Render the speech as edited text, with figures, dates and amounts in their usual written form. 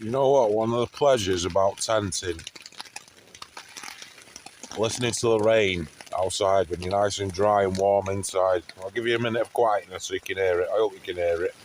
You know what? One of the pleasures about tenting, listening to the rain outside when you're nice and dry and warm inside. I'll give you a minute of quietness so you can hear it. I hope you can hear it.